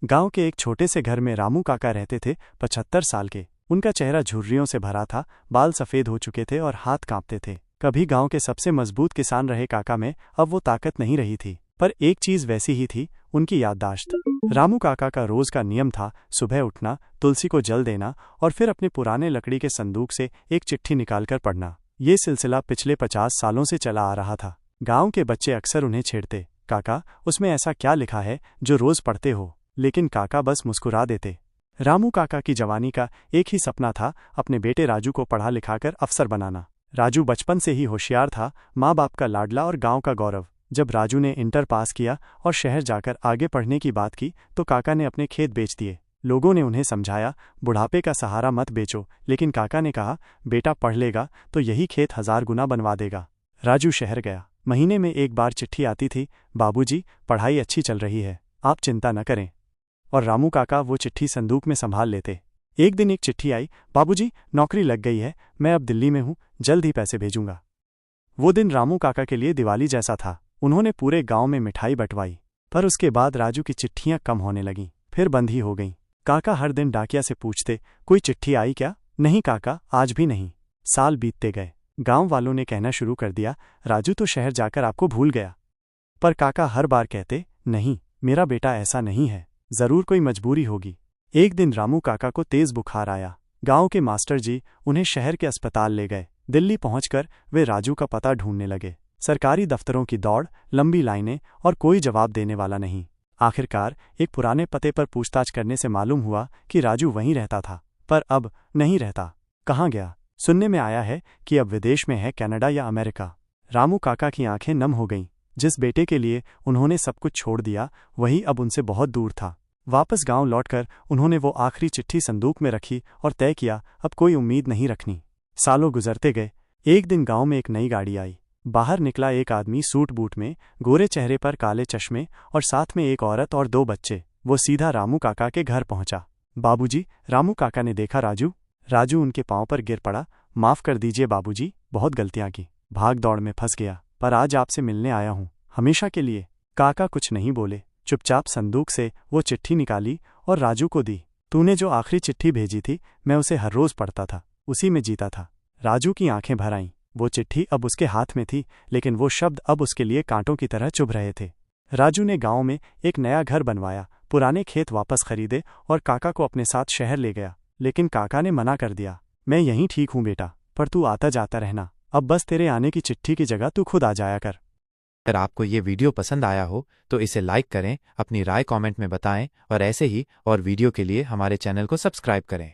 गांव के एक छोटे से घर में रामू काका रहते थे। 75 साल के। उनका चेहरा झुर्रियों से भरा था, बाल सफ़ेद हो चुके थे और हाथ कांपते थे। कभी गांव के सबसे मजबूत किसान रहे काका में अब वो ताकत नहीं रही थी, पर एक चीज़ वैसी ही थी, उनकी याददाश्त। रामू काका का रोज़ का नियम था सुबह उठना, तुलसी को जल देना और फिर अपने पुराने लकड़ी के संदूक से एक चिट्ठी निकालकर पढ़ना। ये सिलसिला पिछले 50 सालों से चला आ रहा था। गांव के बच्चे अक्सर उन्हें छेड़ते, काका उसमें ऐसा क्या लिखा है जो रोज़ पढ़ते हो, लेकिन काका बस मुस्कुरा देते। रामू काका की जवानी का एक ही सपना था, अपने बेटे राजू को पढ़ा लिखाकर अफसर बनाना। राजू बचपन से ही होशियार था, माँ बाप का लाडला और गांव का गौरव। जब राजू ने इंटर पास किया और शहर जाकर आगे पढ़ने की बात की तो काका ने अपने खेत बेच दिए। लोगों ने उन्हें समझाया, बुढ़ापे का सहारा मत बेचो, लेकिन काका ने कहा, बेटा पढ़ लेगा तो यही खेत 1000 गुना बनवा देगा। राजू शहर गया। महीने में एक बार चिट्ठी आती थी, बाबूजी पढ़ाई अच्छी चल रही है, आप चिंता न करें। और रामू काका वो चिट्ठी संदूक में संभाल लेते। एक दिन एक चिट्ठी आई, बाबूजी नौकरी लग गई है, मैं अब दिल्ली में हूँ, जल्द ही पैसे भेजूंगा। वो दिन रामू काका के लिए दिवाली जैसा था। उन्होंने पूरे गांव में मिठाई बंटवाई, पर उसके बाद राजू की चिट्ठियां कम होने लगीं, फिर बंद ही हो गईं। काका हर दिन डाकिया से पूछते, कोई चिट्ठी आई क्या? नहीं काका, आज भी नहीं। साल बीतते गए। गांव वालों ने कहना शुरू कर दिया, राजू तो शहर जाकर आपको भूल गया। पर काका हर बार कहते, नहीं, मेरा बेटा ऐसा नहीं है, जरूर कोई मजबूरी होगी। एक दिन रामू काका को तेज बुखार आया। गांव के मास्टर जी उन्हें शहर के अस्पताल ले गए। दिल्ली पहुंचकर वे राजू का पता ढूंढने लगे। सरकारी दफ्तरों की दौड़, लंबी लाइनें और कोई जवाब देने वाला नहीं। आखिरकार एक पुराने पते पर पूछताछ करने से मालूम हुआ कि राजू वहीं रहता था, पर अब नहीं रहता। कहाँ गया? सुनने में आया है कि अब विदेश में है, कनाडा या अमेरिका। रामू काका की आंखें नम हो गईं। जिस बेटे के लिए उन्होंने सब कुछ छोड़ दिया, वही अब उनसे बहुत दूर था। वापस गांव लौटकर उन्होंने वो आखिरी चिट्ठी संदूक में रखी और तय किया, अब कोई उम्मीद नहीं रखनी। सालों गुजरते गए। एक दिन गांव में एक नई गाड़ी आई। बाहर निकला एक आदमी सूट बूट में, गोरे चेहरे पर काले चश्मे और साथ में एक औरत और 2 बच्चे। वो सीधा रामू काका के घर पहुंचा। बाबूजी, रामू काका ने देखा राजू। राजू उनके पांव पर गिर पड़ा, माफ कर दीजिए बाबूजी, बहुत गलतियां की, भाग दौड़ में फंस गया, पर आज आपसे मिलने आया हूं, हमेशा के लिए। काका कुछ नहीं बोले, चुपचाप संदूक से वो चिट्ठी निकाली और राजू को दी। तूने जो आखिरी चिट्ठी भेजी थी, मैं उसे हर रोज पढ़ता था, उसी में जीता था। राजू की आंखें भर आईं। वो चिट्ठी अब उसके हाथ में थी, लेकिन वो शब्द अब उसके लिए कांटों की तरह चुभ रहे थे। राजू ने गांव में एक नया घर बनवाया, पुराने खेत वापस खरीदे और काका को अपने साथ शहर ले गया। लेकिन काका ने मना कर दिया, मैं यहीं ठीक हूँ बेटा, पर तू आता जाता रहना, अब बस तेरे आने की चिट्ठी की जगह तू खुद आ जाया कर। अगर आपको ये वीडियो पसंद आया हो तो इसे लाइक करें, अपनी राय कमेंट में बताएं और ऐसे ही और वीडियो के लिए हमारे चैनल को सब्सक्राइब करें।